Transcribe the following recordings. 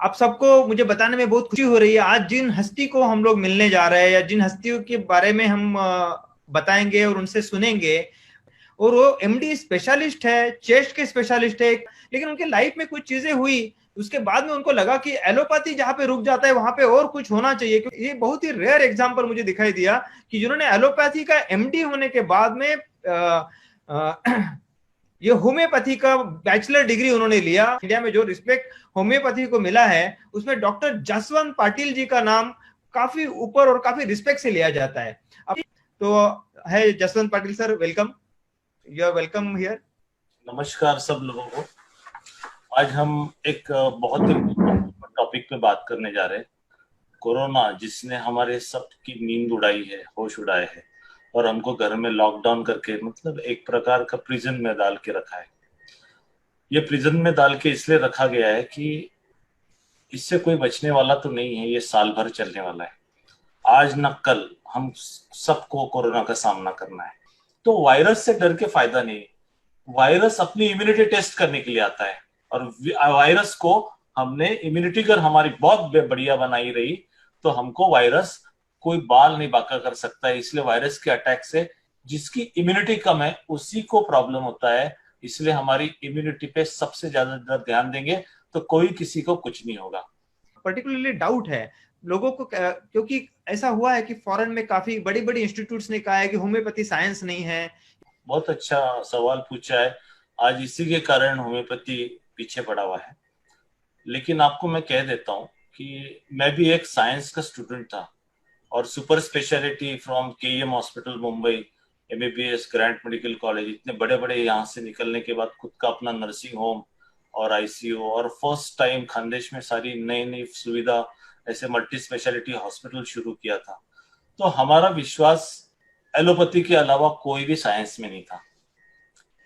आप सबको मुझे बताने में बहुत खुशी हो रही है। आज जिन हस्ती को हम लोग मिलने जा रहे हैं या जिन हस्तियों के बारे में हम बताएंगे और उनसे सुनेंगे, और वो एमडी स्पेशलिस्ट है, चेस्ट के स्पेशलिस्ट है, लेकिन उनके लाइफ में कुछ चीजें हुई, उसके बाद में उनको लगा कि एलोपैथी जहां पे रुक जाता है वहां पे और कुछ होना चाहिए। क्योंकि ये बहुत ही रेयर एग्जांपल मुझे दिखाई दिया कि जिन्होंने एलोपैथी का एमडी होने के बाद में ये होम्योपैथी का बैचलर डिग्री उन्होंने लिया। इंडिया में जो रिस्पेक्ट होम्योपैथी को मिला है उसमें डॉक्टर जसवंत पाटिल जी का नाम काफी ऊपर और काफी रिस्पेक्ट से लिया जाता है। तो है Jaswant Patil sir, welcome, you are welcome here. नमस्कार सब लोगों को। आज हम एक बहुत इम्पोर्टेंट टॉपिक पे बात करने जा रहे हैं। कोरोना जिसने हमारे सबकी नींद उड़ाई है, होश उड़ाए हैं और हमको घर में लॉकडाउन करके मतलब एक प्रकार का प्रिजन में डाल के रखा है। ये प्रिजन में डाल के इसलिए रखा गया है कि इससे कोई बचने वाला तो नहीं है, ये साल भर चलने वाला है। आज न कल हम सबको कोरोना का सामना करना है। तो वायरस से डर के फायदा नहीं। वायरस अपनी इम्यूनिटी टेस्ट करने के लिए आता है और वायरस को हमने इम्यूनिटी अगर हमारी बहुत बढ़िया बनाई रही तो हमको वायरस कोई बाल नहीं बांका कर सकता है। इसलिए वायरस के अटैक से जिसकी इम्यूनिटी कम है उसी को प्रॉब्लम होता है। इसलिए हमारी इम्यूनिटी पे सबसे ज्यादा ध्यान देंगे तो कोई किसी को कुछ नहीं होगा। पर्टिकुलरली डाउट है लोगों को, क्योंकि ऐसा हुआ है कि फॉरेन में काफी बड़ी बड़ी इंस्टीट्यूट्स ने कहा है कि होम्योपैथी साइंस नहीं है। बहुत अच्छा सवाल पूछा है। आज इसी के कारण होम्योपैथी पीछे पड़ा हुआ है। लेकिन आपको मैं कह देता हूँ कि मैं भी एक साइंस का स्टूडेंट था और super speciality from KEM hospital Mumbai, MBBS, grand medical college, इतने बड़े बड़े यहाँ से निकलने के बाद खुद का अपना नर्सिंग होम और आईसीयू और फर्स्ट टाइम खानदेश में सारी नई नई सुविधा ऐसे मल्टी स्पेशलिटी हॉस्पिटल शुरू किया था। तो हमारा विश्वास एलोपैथी के अलावा कोई भी साइंस में नहीं था,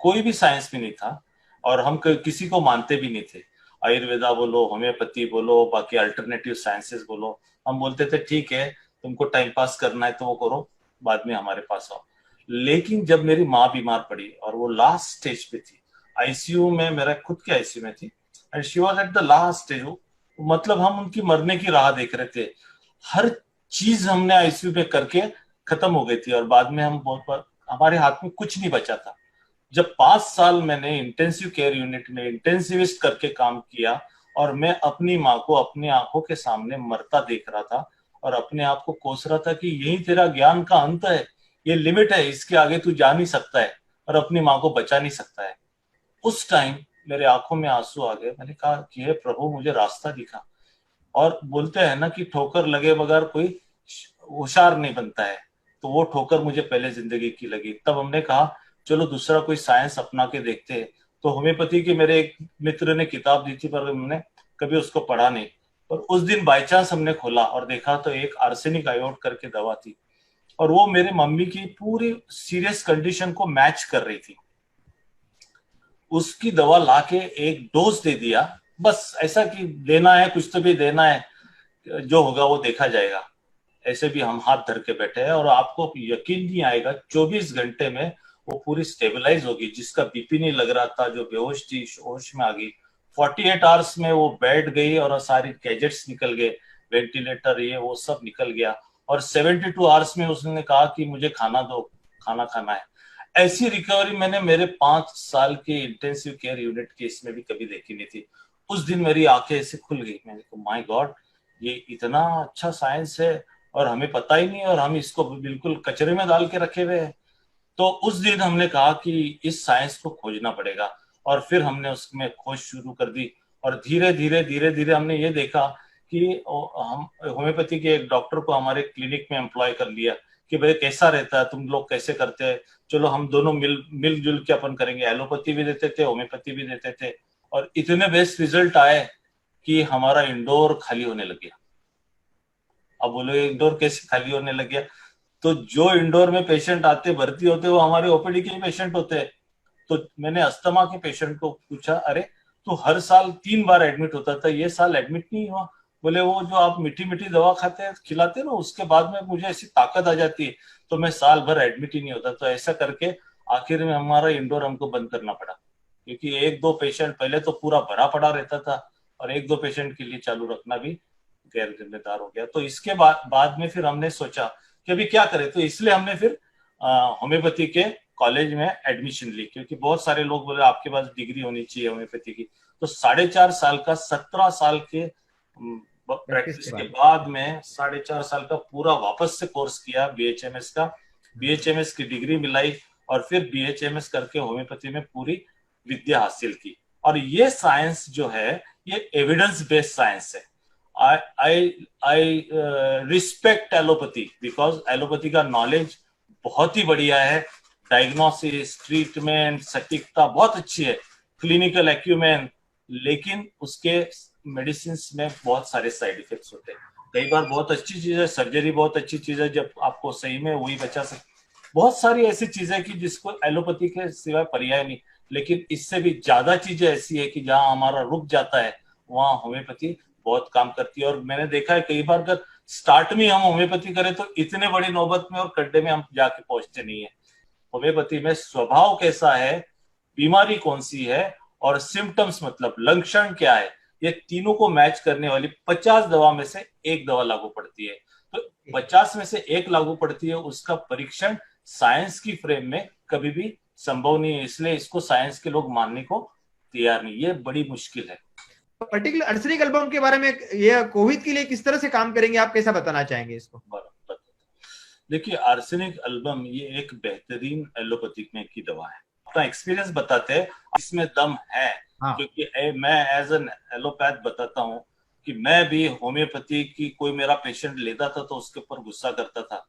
कोई भी साइंस में नहीं था और हम किसी को मानते भी नहीं थे। आयुर्वेदा बोलो, होम्योपैथी बोलो, बाकी अल्टरनेटिव साइंसेस बोलो, हम बोलते थे ठीक है तुमको टाइम पास करना है तो वो करो, बाद में हमारे पास आओ। लेकिन जब मेरी माँ बीमार पड़ी और वो लास्ट स्टेज पे थी, आईसीयू में, मेरा खुद के आईसीयू में थी and she was at the last stage, मतलब हम उनकी मरने की राह देख रहे थे। हर चीज हमने आईसीयू में करके खत्म हो गई थी और बाद में हम बहुत, हमारे हाथ में कुछ नहीं बचा था। जब 5 साल मैंने इंटेंसिव केयर यूनिट में इंटेंसिविस्ट करके काम किया और मैं अपनी माँ को अपनी आंखों के सामने मरता देख रहा था और अपने आप को कोस रहा था कि यही तेरा ज्ञान का अंत है, ये लिमिट है, इसके आगे तू जा नहीं सकता है और अपनी माँ को बचा नहीं सकता है। उस टाइम मेरे आंखों में आंसू आ गए। मैंने कहा कि हे प्रभु, मुझे रास्ता दिखा। और बोलते हैं ना कि ठोकर लगे बगैर कोई होशियार नहीं बनता है, तो वो ठोकर मुझे पहले जिंदगी की लगी। तब हमने कहा चलो दूसरा कोई साइंस अपना के देखते हैं। तो होम्योपैथी के मेरे एक मित्र ने किताब दी थी पर हमने कभी उसको पढ़ा नहीं। पर उस दिन बाय चांस हमने खोला और देखा तो एक आर्सेनिक आयोड करके दवा थी और वो मेरे मम्मी की पूरी सीरियस कंडीशन को मैच कर रही थी। उसकी दवा लाके एक डोज दे दिया, बस ऐसा कि देना है, कुछ तो भी देना है, जो होगा वो देखा जाएगा। ऐसे भी हम हाथ धर के बैठे हैं और आपको यकीन नहीं आएगा 24 घंटे में वो पूरी स्टेबलाइज होगी। जिसका बीपी नहीं लग रहा था, जो बेहोश थी, होश में आ गई। 48 आवर्स में वो बैठ गई और सारी गैजेट्स निकल गए, वेंटिलेटर ये वो सब निकल गया। और 72 आवर्स में उसने कहा कि मुझे खाना दो, खाना खाना है। ऐसी रिकवरी मैंने मेरे 5 साल के इंटेंसिव केयर यूनिट के इसमें भी कभी देखी नहीं थी। उस दिन मेरी आंखें ऐसे खुल गई। मैंने कहा माय गॉड, ये इतना अच्छा साइंस है और हमें पता ही नहीं और हम इसको बिल्कुल कचरे में डाल के रखे हुए हैं। तो उस दिन हमने कहा कि इस साइंस को खोजना पड़ेगा और फिर हमने उसमें खोज शुरू कर दी। और धीरे धीरे धीरे धीरे हमने ये देखा कि हम होम्योपैथी के एक डॉक्टर को हमारे क्लिनिक में एम्प्लॉय कर लिया कि भाई कैसा रहता है, तुम लोग कैसे करते हैं, चलो हम दोनों मिलजुल के अपन करेंगे। एलोपैथी भी देते थे, होम्योपैथी भी देते थे और इतने बेस्ट रिजल्ट आए कि हमारा इंडोर खाली होने लग गया। अब बोलो इंडोर कैसे खाली होने लग गया? तो जो इंडोर में पेशेंट आते भर्ती होते वो हमारे ओपीडी के ही पेशेंट होते हैं। तो मैंने अस्थमा के पेशेंट को पूछा, अरे तो हर साल 3 बार एडमिट होता था, ये साल एडमिट नहीं हुआ? बोले वो जो आप मीठी मीठी दवा खाते हैं, खिलाते हैं ना, उसके बाद में मुझे ऐसी ताकत आ जाती है तो मैं साल भर एडमिट ही नहीं होता। तो ऐसा करके आखिर में हमारा इंडोर हमको बंद करना पड़ा, क्योंकि एक दो पेशेंट पहले तो पूरा भरा पड़ा रहता था और एक दो पेशेंट के लिए चालू रखना भी गैर जिम्मेदार हो गया। तो इसके बाद में फिर हमने सोचा कि अभी क्या करें, तो इसलिए हमने फिर होम्योपैथी के कॉलेज में एडमिशन ली, क्योंकि बहुत सारे लोग बोले आपके पास डिग्री होनी चाहिए होम्योपैथी की। तो 4.5 साल का 17 साल के प्रैक्टिस प्रैक्टिस के के बाद बाद में 4.5 साल का पूरा वापस से कोर्स किया बीएचएमएस का, बीएचएमएस की डिग्री मिलाई और फिर बीएचएमएस करके होम्योपैथी में पूरी विद्या हासिल की। और ये साइंस जो है ये एविडेंस बेस्ड साइंस है। I respect allopathy because allopathy का नॉलेज बहुत ही बढ़िया है, डायग्नोसिस, ट्रीटमेंट, सटीकता बहुत अच्छी है, क्लिनिकल एक्यूमेन, लेकिन उसके मेडिसिन में बहुत सारे साइड इफेक्ट्स होते हैं। कई बार बहुत अच्छी चीज है, सर्जरी बहुत अच्छी चीज है जब आपको सही में वही बचा सकते, बहुत सारी ऐसी चीजें कि जिसको एलोपैथी के सिवाय पर्याय नहीं। लेकिन इससे भी ज्यादा चीजें ऐसी है कि जहां हमारा रुक जाता है वहां होम्योपैथी बहुत काम करती है। और मैंने देखा है कई बार अगर स्टार्ट में हम होम्योपैथी करें तो इतने बड़ी नौबत में और गड्ढे में हम जाके पहुंचते नहीं है। होम्योपैथी में स्वभाव कैसा है, बीमारी कौन सी है और सिम्टम्स मतलब लक्षण क्या है, ये तीनों को मैच करने वाली 50 दवा में से एक दवा लागू पड़ती है। तो 50 में से एक लागू पड़ती है, उसका परीक्षण साइंस की फ्रेम में कभी भी संभव नहीं है, इसलिए इसको साइंस के लोग मानने को तैयार नहीं, ये बड़ी मुश्किल है। पर्टिकुलर अर्सेनिक एल्बम के बारे में, ये कोविड के लिए किस तरह से काम करेंगे, आप कैसा बताना चाहेंगे इसको? देखिए आर्सेनिक एल्बम ये एक बेहतरीन एलोपैथिक में की दवा है। अपना एक्सपीरियंस बताते हैं, इसमें दम है। हाँ। क्योंकि मैं एज एन एलोपैथ बताता हूँ कि मैं भी होम्योपैथी की कोई मेरा पेशेंट लेता था तो उसके ऊपर गुस्सा करता था,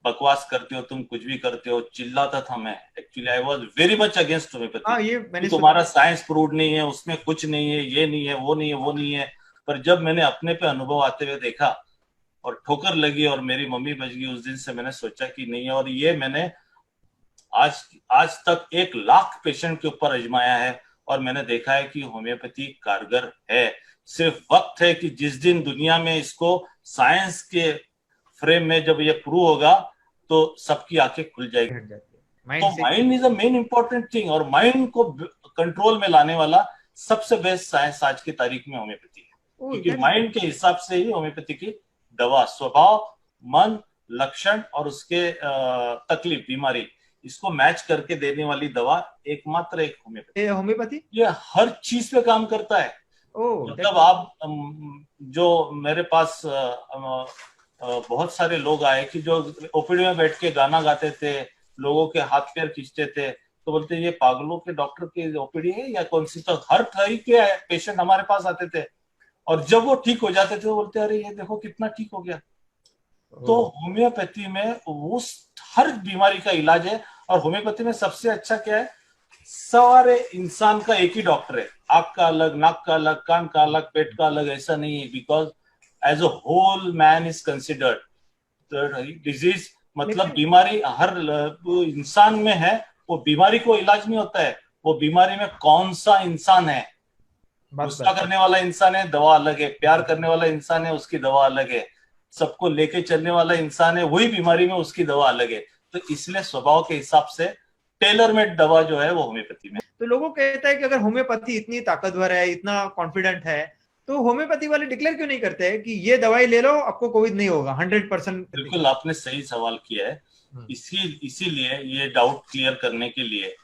बकवास करते हो तुम, कुछ भी करते हो, चिल्लाता था मैं। Actually I was very much against homeopathy हाँ, ये कि मैंने तुम्हारा साइंस प्रूव नहीं है, उसमें कुछ नहीं है, ये नहीं है, वो नहीं है, वो नहीं है। पर जब मैंने अपने पे अनुभव आते हुए देखा और ठोकर लगी और मेरी मम्मी बच गई, उस दिन से मैंने सोचा कि नहीं है। और ये मैंने आज आज तक 1 लाख पेशेंट के ऊपर आजमाया है और मैंने देखा है कि होम्योपैथी कारगर है। सिर्फ वक्त है कि जिस दिन दुनिया में इसको साइंस के फ्रेम में जब ये प्रूव होगा तो सबकी आंखें खुल जाएगी। हट जाती है तो माइंड से। Mind is a main important thing और माइंड को कंट्रोल में लाने वाला सबसे बेस्ट साइंस आज की तारीख में होम्योपैथी है। ओह, क्योंकि माइंड के हिसाब से ही होम्योपैथी की दवा, स्वभाव, मन, लक्षण और उसके तकलीफ, बीमारी, इसको मैच करके देने वाली दवा एकमात्र एक होम्योपैथी। होम्योपैथी ये हर चीज पे काम करता है। ओह मतलब आप जो मेरे पास बहुत सारे लोग आए कि जो ओपीडी में बैठ के गाना गाते थे, लोगों के हाथ पैर खींचते थे, तो बोलते ये पागलों के डॉक्टर की ओपीडी है या कौन सी। तो हर तरह के पेशेंट हमारे पास आते थे और जब वो ठीक हो जाते थे तो बोलते अरे ये देखो कितना ठीक हो गया। तो होम्योपैथी में उस हर बीमारी का इलाज है। और होम्योपैथी में सबसे अच्छा क्या है, सारे इंसान का एक ही डॉक्टर है, आंख का अलग, नाक का अलग, कान का अलग, पेट का अलग, ऐसा नहीं है। Because as a whole man is considered disease, मतलब बीमारी हर इंसान में है। वो बीमारी को इलाज नहीं होता है, वो बीमारी में कौन सा इंसान है। गुस्सा करने वाला इंसान है, दवा अलग है। प्यार करने वाला इंसान है, उसकी दवा अलग है। सबको लेके चलने वाला इंसान है, वही बीमारी में उसकी दवा अलग है। तो इसलिए स्वभाव के हिसाब से टेलर मेड दवा जो है वो होम्योपैथी में। तो लोगों कहता है कि अगर होम्योपैथी इतनी ताकतवर है, इतना कॉन्फिडेंट है, तो होम्योपैथी वाले डिक्लेयर क्यों नहीं करते हैं कि ये दवाई ले लो, आपको कोविड नहीं होगा 100%? बिल्कुल आपने सही सवाल किया है। इसीलिए ये डाउट क्लियर करने के लिए,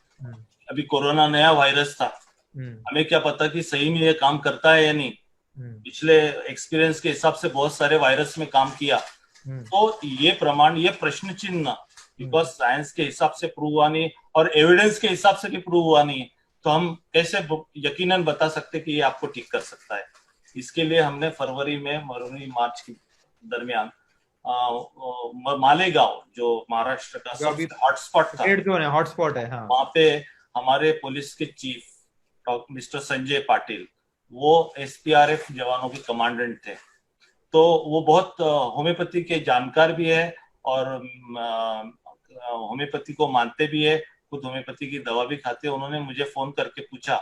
अभी कोरोना नया वायरस था, हमें क्या पता कि सही में ये काम करता है या नहीं। पिछले एक्सपीरियंस के हिसाब से बहुत सारे वायरस में काम किया। तो ये प्रमाण, ये प्रश्न चिन्ह, बिकॉज साइंस के हिसाब से प्रूव हुआ नहीं और एविडेंस के हिसाब से भी प्रूव हुआ नहीं, तो हम कैसे यकीनन बता सकते कि ये आपको ठीक कर सकता है। इसके लिए हमने फरवरी मार्च के दरमियान मालेगांव, जो महाराष्ट्र का सबसे हॉटस्पॉट था, हॉटस्पॉट है, हाँ। वहां पे हमारे पुलिस के चीफ मिस्टर संजय पाटिल, वो एसपीआरएफ जवानों के कमांडेंट थे। तो वो बहुत होम्योपैथी के जानकार भी है और होम्योपैथी को मानते भी है, खुद होम्योपैथी की दवा भी खाते हैं। उन्होंने मुझे फोन करके पूछा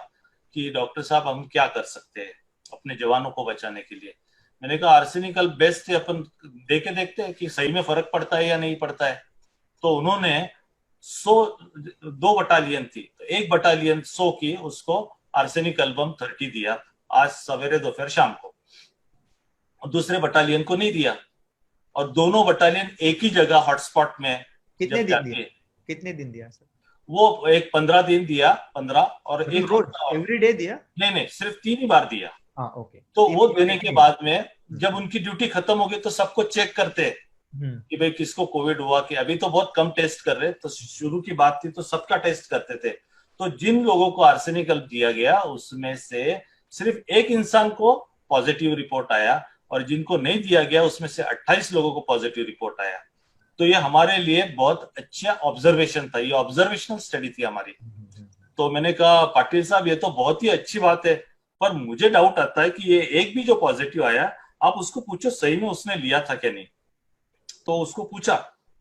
कि डॉक्टर साहब हम क्या कर सकते हैं अपने जवानों को बचाने के लिए। मैंने कहा आर्सेनिकल बेस्ट है, अपन दे के देखते हैं कि सही में फर्क पड़ता है या नहीं पड़ता है। तो उन्होंने 2 बटालियन थी, तो 1 बटालियन 100 की उसको आर्सेनिक एल्बम 30 दिया आज सवेरे दोपहर शाम को, और दूसरे बटालियन को नहीं दिया। और दोनों बटालियन एक ही जगह हॉटस्पॉट में कितने जब दिन जाके, दिया, कितने दिन दिया सर? वो एक 15 दिन दिया, 15 और मतलब एक रोज हफ्ता और, एवरी डे दिया? नहीं नहीं, सिर्फ 3 ही बार दिया। हाँ ओके, तो तीन वो दिन देने एक के दिन। बाद में जब उनकी ड्यूटी खत्म हो गई तो सबको चेक करते कि भाई किसको कोविड हुआ, कि अभी तो बहुत कम टेस्ट कर रहे, तो शुरू की बात थी तो सबका टेस्ट करते थे। तो जिन लोगों को आर्सेनिक दिया गया उसमें से सिर्फ एक इंसान को पॉजिटिव रिपोर्ट आया, और जिनको नहीं दिया गया उसमें से 28 लोगों को पॉजिटिव रिपोर्ट आया। तो ये हमारे लिए बहुत अच्छा ऑब्जर्वेशन था, ये ऑब्जर्वेशनल स्टडी थी हमारी। तो मैंने कहा पाटिल साहब ये तो बहुत ही अच्छी बात है, पर मुझे डाउट आता है कि ये एक भी जो पॉजिटिव आया, आप उसको पूछो सही में उसने लिया था क्या नहीं। तो उसको पूछा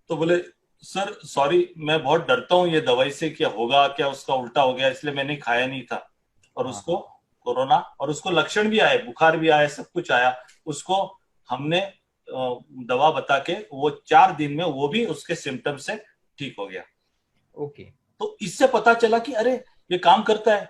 तो बोले सर सॉरी, मैं बहुत डरता हूँ ये दवाई से, क्या होगा, क्या उसका उल्टा हो गया, इसलिए मैंने खाया नहीं था। और उसको कोरोना, और उसको लक्षण भी आए, बुखार भी आया, सब कुछ आया। उसको हमने दवा बता के वो 4 दिन में वो भी उसके सिम्टम से ठीक हो गया। ओके। तो इससे पता चला कि अरे ये काम करता है।